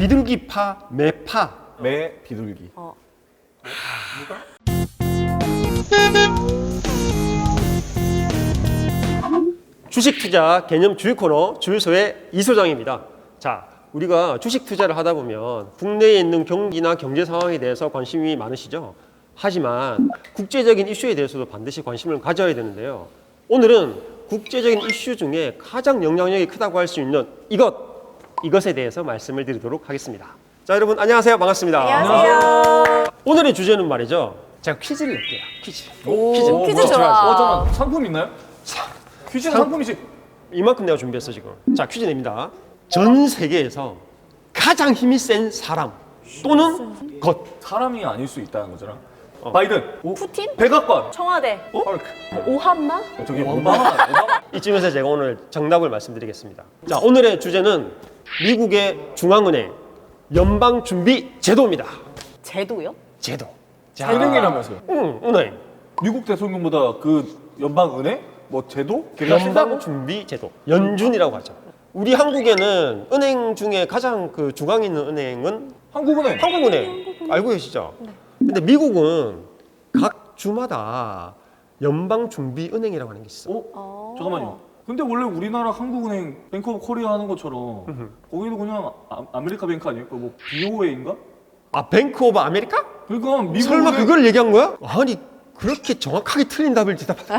비둘기파, 매파. 매 비둘기. 주식 투자 개념 주식 코너 주유소의 이소장입니다. 자, 우리가 주식 투자를 하다 보면 국내에 있는 경기나 경제 상황에 대해서 관심이 많으시죠? 하지만 국제적인 이슈에 대해서도 반드시 관심을 가져야 되는데요. 오늘은 국제적인 이슈 중에 가장 영향력이 크다고 할 수 있는 이것에 대해서 말씀을 드리도록 하겠습니다. 자, 여러분 안녕하세요. 반갑습니다. 안녕하세요. 오늘의 주제는 말이죠. 제가 퀴즈를 낼게요. 퀴즈. 퀴즈 좋아. 잠깐 상품 있나요? 퀴즈는 상품이지. 이만큼 내가 준비했어 지금. 자, 퀴즈 냅니다. 전 세계에서 가장 힘이 센 사람 또는 것. 사람이 아닐 수 있다는 거잖아. 바이든. 푸틴? 백악관. 청와대. 헐크. 오한마? 저기 오바마. 이쯤에서 제가 오늘 정답을 말씀드리겠습니다. 자, 오늘의 주제는 미국의 중앙은행 연방준비제도입니다. 제도요? 제도. 은행이라면서요. 은행. 미국 대통령보다 그 연방은행? 뭐 제도? 걔가 신다고? 연방준비제도. 연준이라고 하죠. 우리 한국에는 은행 중에 가장 그 중앙에 있는 은행은 한국은행. 한국은행. 알고 계시죠? 근데 미국은 각 주마다 연방준비은행이라고 하는 게 있어. 잠깐만요. 근데 원래 우리나라 한국은행 뱅크 오브 코리아 하는 것처럼 거기도 그냥 아메리카 뱅크 아닐까? 뭐 BOA인가? 아, 뱅크 오브 아메리카? 그러니까 미국 설마 그걸 얘기한 거야? 아니, 그렇게 정확하게 틀린 답을 대답한다.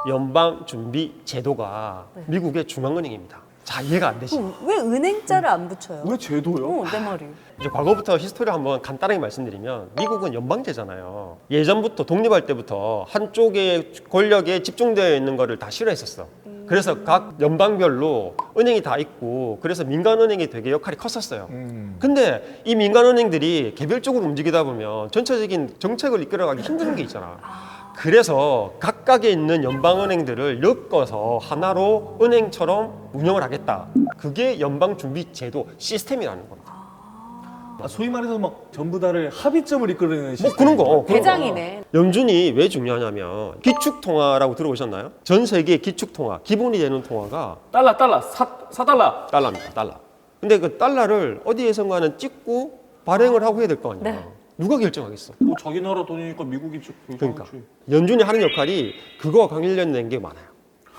연방준비제도가 미국의 중앙은행입니다. 자, 이해가 안 되시죠? 왜 은행자를 안 붙여요? 왜 제도요? 내 말이. 이제 과거부터 히스토리를 한번 간단하게 말씀드리면 미국은 연방제잖아요. 예전부터 독립할 때부터 한쪽의 권력에 집중되어 있는 거를 다 싫어했었어. 그래서 각 연방별로 은행이 다 있고 그래서 민간은행이 되게 역할이 컸었어요. 근데 이 민간은행들이 개별적으로 움직이다 보면 전체적인 정책을 이끌어가기 힘든 게 있잖아. 그래서 각각에 있는 연방은행들을 엮어서 하나로 은행처럼 운영을 하겠다. 그게 연방준비제도 시스템이라는 겁니다. 소위 말해서 막 전부 다를 합의점을 이끌어내는 뭐 시스템. 그런 거. 그런 거. 대장이네. 연준이 왜 중요하냐면 기축통화라고 들어보셨나요? 전 세계 기축통화, 기본이 되는 통화가 달러 4달러. 달러입니다. 달러. 근데 그 달러를 어디에선가는 찍고 발행을 하고 해야 될 거 아니야. 네. 누가 결정하겠어? 뭐 자기 나라 돈이니까 미국이 그러니까 연준이 하는 역할이 그거와 관련된 게 많아요.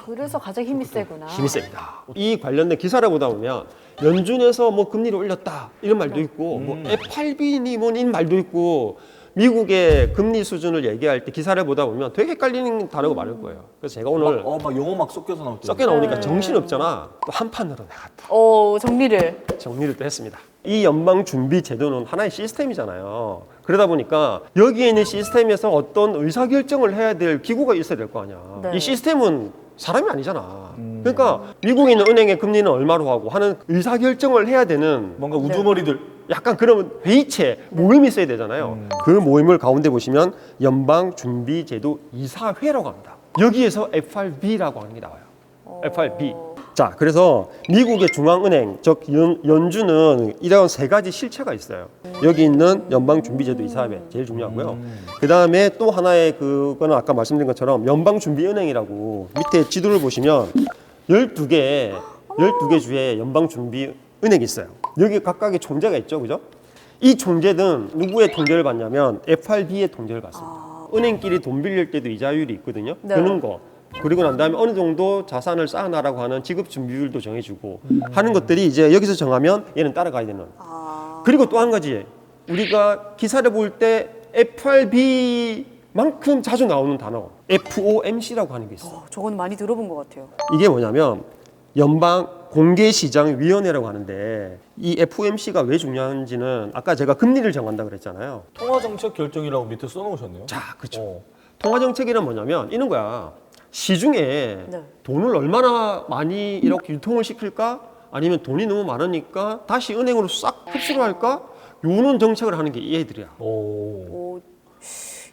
그래서 가장 힘이 세구나. 힘이 셉니다. 이 관련된 기사를 보다 보면 연준에서 뭐 금리를 올렸다 이런 말도 있고 뭐 FRB니 뭐인 말도 있고 미국의 금리 수준을 얘기할 때 기사를 보다 보면 되게 헷갈리는 단어가 많을 거예요. 그래서 제가 오늘 막 영어 막 섞여서 나올 때. 섞여 나오니까 정신 없잖아. 또 한 판으로 내가 또 오, 정리를. 정리를 또 했습니다. 이 연방준비제도는 하나의 시스템이잖아요. 그러다 보니까 여기에 있는 시스템에서 어떤 의사결정을 해야 될 기구가 있어야 될 거 아니야. 네. 이 시스템은 사람이 아니잖아. 그러니까 미국에 있는 은행의 금리는 얼마로 하고 하는 의사결정을 해야 되는 뭔가 우두머리들. 약간 그런 회의체 모임이 있어야 되잖아요. 그 모임을 가운데 보시면 연방준비제도 이사회라고 합니다. 여기에서 FRB라고 하는 게 나와요. FRB. 자, 그래서 미국의 중앙은행, 즉 연준은 이런 세 가지 실체가 있어요. 여기 있는 연방준비제도 이사회 제일 중요하고요. 그 다음에 또 하나의 그거는 아까 말씀드린 것처럼 연방준비은행이라고 밑에 지도를 보시면 12개 주의 연방준비은행이 있어요. 여기 각각의 총재가 있죠, 그죠? 이 총재는 누구의 통제를 받냐면 FRB의 통제를 받습니다. 은행끼리 돈 빌릴 때도 이자율이 있거든요. 네. 그런 거. 그리고 난 다음에 어느 정도 자산을 쌓아나라고 하는 지급 준비율도 정해주고 하는 것들이 이제 여기서 정하면 얘는 따라가야 되는. 그리고 또 한 가지 우리가 기사를 볼 때 FRB만큼 자주 나오는 단어 FOMC라고 하는 게 있어. 저건 많이 들어본 것 같아요. 이게 뭐냐면 연방 공개시장위원회라고 하는데 이 FOMC가 왜 중요한지는 아까 제가 금리를 정한다 그랬잖아요. 통화정책 결정이라고 밑에 써놓으셨네요. 자, 그렇죠. 통화정책이란 뭐냐면 이런 거야. 시중에 네. 돈을 얼마나 많이 이렇게 유통을 시킬까? 아니면 돈이 너무 많으니까 다시 은행으로 싹 흡수를 할까? 요런 정책을 하는 게 얘들이야. 오,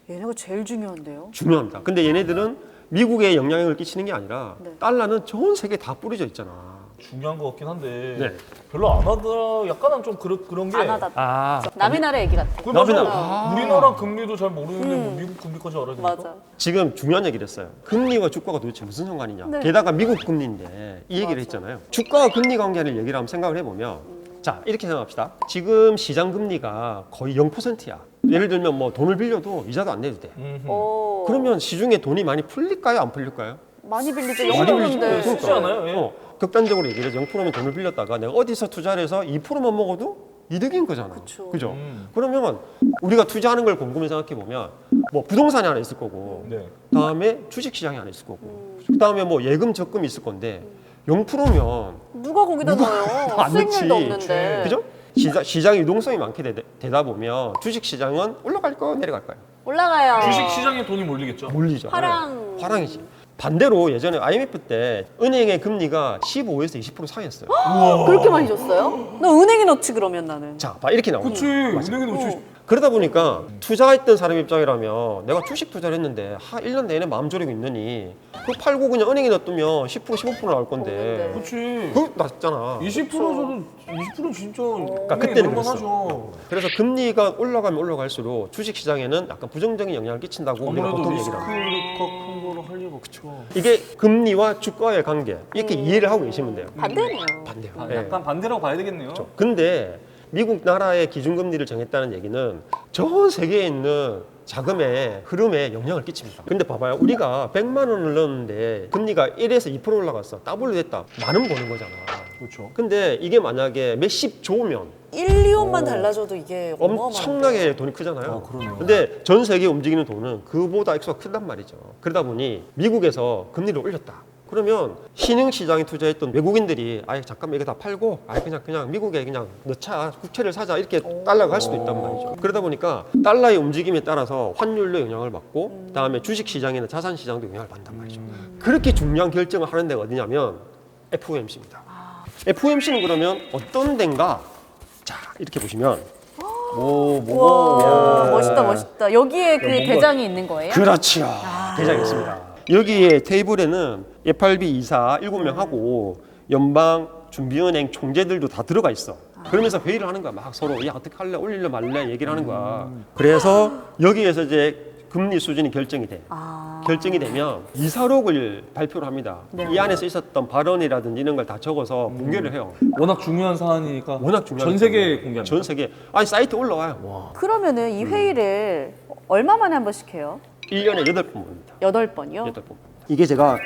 얘네가 제일 중요한데요. 중요합니다. 근데 얘네들은 미국에 영향력을 끼치는 게 아니라 네. 달러는 전 세계에 다 뿌려져 있잖아. 중요한 것 같긴 한데 네. 별로 안 하더라. 약간은 좀 그런 게. 안 하다. 아, 남의 나라 얘기 같아. 그 맞아. 남이나- 우리나라 금리도 잘 모르는데 뭐 미국 금리까지 알아야 되니까. 맞아. 지금 중요한 얘기를 했어요. 금리와 주가가 도대체 무슨 상관이냐. 네. 게다가 미국 금리인데 이 얘기를 했잖아요. 주가와 금리 관계를 얘기를 한번 생각을 해보면 자, 이렇게 생각합시다. 지금 시장 금리가 거의 0%야. 예를 들면 뭐 돈을 빌려도 이자도 안 내도 돼. 오. 그러면 시중에 돈이 많이 풀릴까요? 안 풀릴까요? 많이 빌리죠. 많이 빌리죠. 0%인데. 쉽지 않아요. 예. 극단적으로 얘기해서 0%면 돈을 빌렸다가 내가 어디서 투자를 해서 2%만 먹어도 이득인 거잖아. 그쵸. 그죠? 그러면 우리가 투자하는 걸 곰곰이 생각해 보면 뭐 부동산이 하나 있을 거고, 네. 다음에 주식 시장이 하나 있을 거고, 그다음에 뭐 예금 적금이 있을 건데 0%면 누가 거기다 넣어요? 안 넣지. 수익률도 없는데. 그죠? 시장 유동성이 많게 되다 보면 주식 시장은 올라갈까요? 내려갈까요? 올라가요. 주식 시장에 돈이 몰리겠죠. 몰리죠. 화랑. 네. 화랑이지. 반대로 예전에 IMF 때 은행의 금리가 15에서 20% 상이었어요. 그렇게 많이 줬어요? 나 은행에 넣지 그러면 나는. 자, 봐 이렇게 나오죠. 그치. 맞아. 은행에 놓지. 그러다 보니까 투자했던 사람 입장이라면 내가 주식 투자를 했는데 1년 내내 마음 졸이고 있느니 그거 팔고 그냥 은행에 넣으면 10% 15% 나올 건데 그치. 그거 낫잖아. 20%는 20% 진짜. 그러니까 그때는 그랬어. 하죠. 그래서 금리가 올라가면 올라갈수록 주식 시장에는 약간 부정적인 영향을 끼친다고 우리가 아무래도 보통 얘기를 합니다. 리스크가 큰 거를 할 리가 없죠. 이게 금리와 주가의 관계 이렇게 이해를 하고 계시면 돼요. 반대네요. 반대요. 아, 예. 약간 반대라고 봐야 되겠네요. 그렇죠. 근데 미국 나라의 기준금리를 정했다는 얘기는 전 세계에 있는 자금의 흐름에 영향을 끼칩니다. 근데 봐봐요. 우리가 100만 원을 넣었는데 금리가 1에서 2% 올라갔어. 더블로 됐다. 만원 버는 거잖아. 그렇죠. 근데 이게 만약에 몇십 조면 1, 2원만 달라져도 이게 엄청나게 돈이 크잖아요. 아, 그러네요. 근데 전 세계에 움직이는 돈은 그보다 액수가 크단 말이죠. 그러다 보니 미국에서 금리를 올렸다. 그러면 신흥 시장에 투자했던 외국인들이 아예 잠깐만 이거 다 팔고 아예 그냥 미국에 그냥 넣자 국채를 사자 이렇게 달러가 할 수도 있단 말이죠. 그러다 보니까 달러의 움직임에 따라서 환율로 영향을 받고 그다음에 주식 시장이나 자산 시장도 영향을 받는단 말이죠. 그렇게 중요한 결정을 하는 데가 어디냐면 FOMC입니다. FOMC는 그러면 어떤 데인가? 자 이렇게 보시면 와, 멋있다, 멋있다. 여기에 그 대장이 있는 거예요? 그렇죠. 대장이 있습니다. 여기에 테이블에는 FRB 이사 7명하고 연방 준비은행 총재들도 다 들어가 있어. 그러면서 회의를 하는 거야. 막 서로 야 어떻게 할래? 올릴래 말래? 얘기를 하는 거야. 그래서 여기에서 이제 금리 수준이 결정이 돼. 결정이 되면 이사록을 발표를 합니다. 네. 이 안에서 있었던 발언이라든지 이런 걸 다 적어서 공개를 해요. 워낙 중요한 사안이니까 워낙 중요한 전 세계에 거예요. 공개합니다. 전 세계. 아니 사이트 올라와요. 그러면은 이 회의를 얼마 만에 한 번씩 해요? 1년에 8번 봅니다. 8번이요? 8번. 이게 제가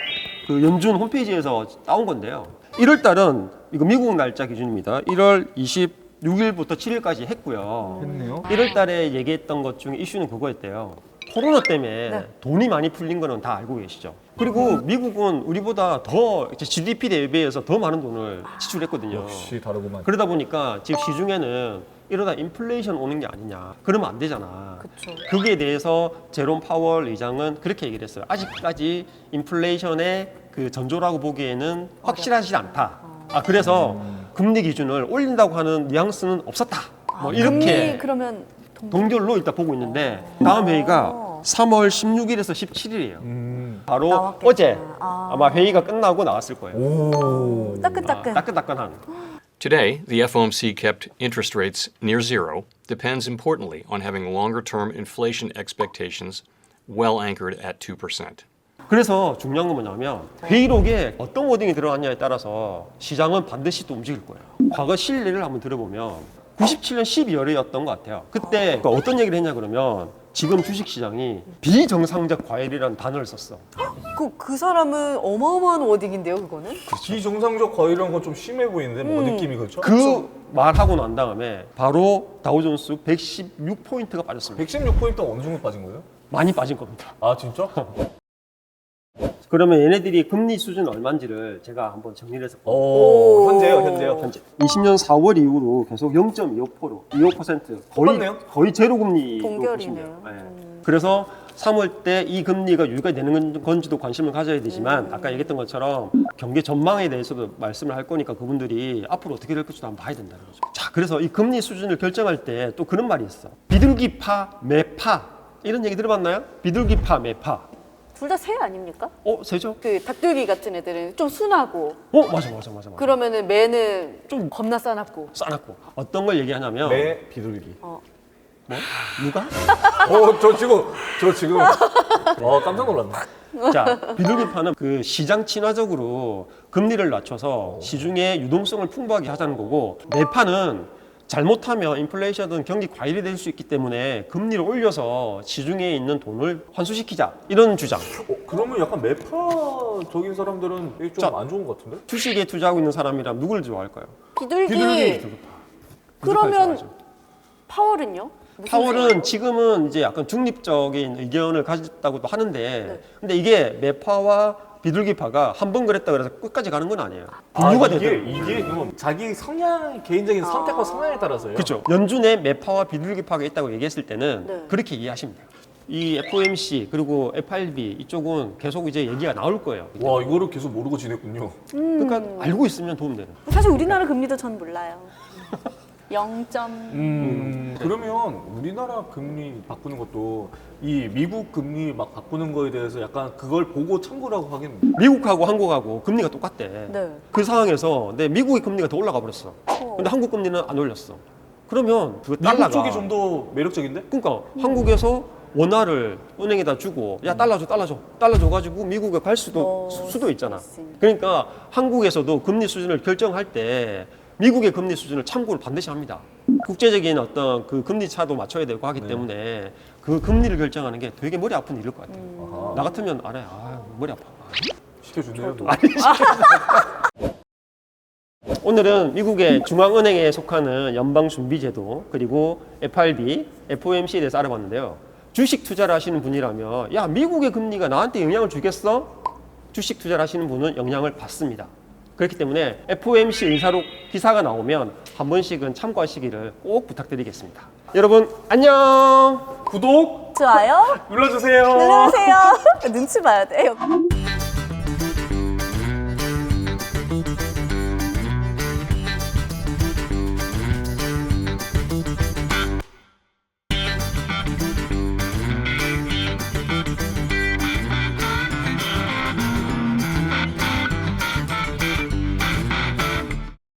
그 연준 홈페이지에서 따온 건데요. 1월 달은 이거 미국 날짜 기준입니다. 1월 26일부터 7일까지 했고요. 했네요. 1월 달에 얘기했던 것 중에 이슈는 그거였대요. 코로나 때문에 네. 돈이 많이 풀린 거는 다 알고 계시죠. 그리고 미국은 우리보다 더 GDP 대비해서 더 많은 돈을 지출했거든요. 역시 다르구만. 그러다 보니까 지금 시중에는 이러다 인플레이션 오는 게 아니냐. 그러면 안 되잖아. 그쵸. 거기에 대해서 제롬 파월 의장은 그렇게 얘기를 했어요. 아직까지 인플레이션의 그 전조라고 보기에는 확실하지 않다. 그래서 금리 기준을 올린다고 하는 뉘앙스는 없었다. 뭐 이렇게 금리 그러면 동결로 일단 보고 있는데 다음 회의가 3월 16일에서 17일이에요. 바로 나왔겠구나. 어제 아마 회의가 끝나고 나왔을 거예요. 오. 따끈따끈. 따끈따끈한. Today, the FOMC kept interest rates near zero, depends importantly on having longer-term inflation expectations well anchored at 2%. 그래서 중요한 건 뭐냐면 회의록에 어떤 워딩이 들어갔냐에 따라서 시장은 반드시 또 움직일 거예요. 과거 실리를 한번 들어보면 97년 12월이었던 것 같아요. 그때 어떤 얘기를 했냐 그러면 지금 주식시장이 비정상적 과열이라는 단어를 썼어. 그 사람은 어마어마한 워딩인데요, 그거는? 비정상적 과열이란 건 좀 심해 보이는데 뭐 느낌이 그렇죠? 그 말하고 난 다음에 바로 다우존스 116포인트가 빠졌습니다. 116포인트가 어느 정도 빠진 거예요? 많이 빠진 겁니다. 아 진짜? 그러면 얘네들이 금리 수준 얼마인지를 제가 한번 정리를 해서 오, 현재요. 현재 20년 4월 이후로 계속 0.25% 똑같네요. 거의 제로 금리 동결이네요. 그래서 3월 때 이 금리가 유지가 되는 건지도 관심을 가져야 되지만 아까 얘기했던 것처럼 경기 전망에 대해서도 말씀을 할 거니까 그분들이 앞으로 어떻게 될 것도 한번 봐야 된다는 거죠. 자, 그래서 이 금리 수준을 결정할 때 또 그런 말이 있어. 비둘기파, 매파 이런 얘기 들어봤나요? 비둘기파, 매파. 둘 다 새 아닙니까? 새죠? 그 닭들기 같은 애들은 좀 순하고 맞아. 그러면은 매는 좀 좀 겁나 싸납고 싸놨고 어떤 걸 얘기하냐면 매 비둘기. 뭐? 누가? 저 지금 깜짝 놀랐네. 자, 비둘기파는 그 시장 친화적으로 금리를 낮춰서 시중의 유동성을 풍부하게 하자는 거고, 매파는 잘못하면 인플레이션은 경기 과열이 될 수 있기 때문에 금리를 올려서 시중에 있는 돈을 환수시키자, 이런 주장. 그러면 약간 매파적인 사람들은 이게 좀 안 좋은 것 같은데? 주식에 투자하고 있는 사람이라면 누구를 좋아할까요? 비둘기. 비둘기파. 그러면 좋아하죠. 파월은요? 무슨 파월은 생각이에요? 지금은 이제 약간 중립적인 의견을 가졌다고도 하는데, 네. 근데 이게 매파와 비둘기파가 한 번 그랬다 그래서 끝까지 가는 건 아니에요. 아, 분류가 이게 되더라고요. 그럼 자기 성향, 개인적인 선택과 성향에 따라서요. 그렇죠. 연준에 매파와 비둘기파가 있다고 얘기했을 때는 네. 그렇게 이해하시면 돼요. 이 FOMC 그리고 FRB 이쪽은 계속 이제 얘기가 나올 거예요. 와, 이거를 계속 모르고 지냈군요. 그러니까 알고 있으면 도움되는. 사실 우리나라 금리도 전 몰라요. 0. 그러면 우리나라 금리 바꾸는 것도 이 미국 금리 막 바꾸는 거에 대해서 약간 그걸 보고 참고라고 하겠네요. 미국하고 한국하고 금리가 똑같대. 네. 그 상황에서 내 미국의 금리가 더 올라가 버렸어. 근데 한국 금리는 안 올렸어. 그러면 그 미국 달러가 쪽이 좀 더 매력적인데? 그러니까 한국에서 원화를 은행에다 주고 야 달러 줘가지고 미국에 갈 수도 있잖아. 있으니까. 그러니까 한국에서도 금리 수준을 결정할 때 미국의 금리 수준을 참고를 반드시 합니다. 국제적인 어떤 그 금리 차도 맞춰야 되고 하기 때문에 그 금리를 결정하는 게 되게 머리 아픈 일일 것 같아요. 아하. 나 같으면 알아요. 아, 머리 아파. 시켜주네요. 또. 오늘은 미국의 중앙은행에 속하는 연방준비제도 그리고 FRB, FOMC에 대해서 알아봤는데요. 주식 투자를 하시는 분이라면 야 미국의 금리가 나한테 영향을 주겠어? 주식 투자를 하시는 분은 영향을 받습니다. 그렇기 때문에 FOMC 의사록 기사가 나오면 한 번씩은 참고하시기를 꼭 부탁드리겠습니다. 여러분 안녕. 구독 좋아요. 눌러주세요. 눌러주세요. 눈치 봐야 돼요.